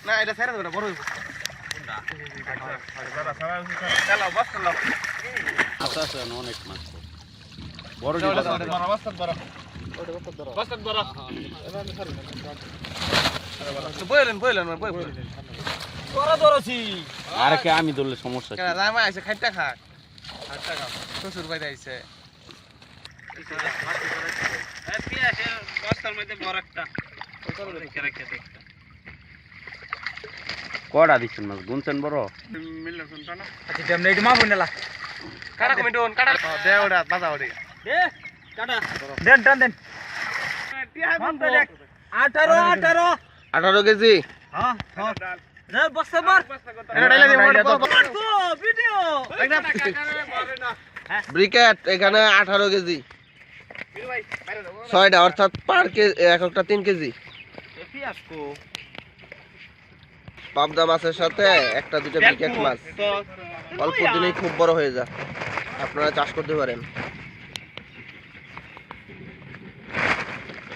না এটা ছেড়ে দাও বড় আচ্ছা আচ্ছা অনেক মাছ বড় আর কে আমি ধরলে সমস্যা খাইটা খা শ্বশুর বাড়ি আইছে কড়া দিচ্ছেন মাছ গুনছেন বড় দেন 18 কেজি ব্রিকেট এখানে 18 কেজি 6টা অর্থাৎ পার কেজি একটা 3 কেজি পাবদা মাছের সাথে একটা দুটো ব্রিকেট মাছ অল্প দিনেই খুব বড় হয়ে যায় আপনারা চাষ করতে পারেন।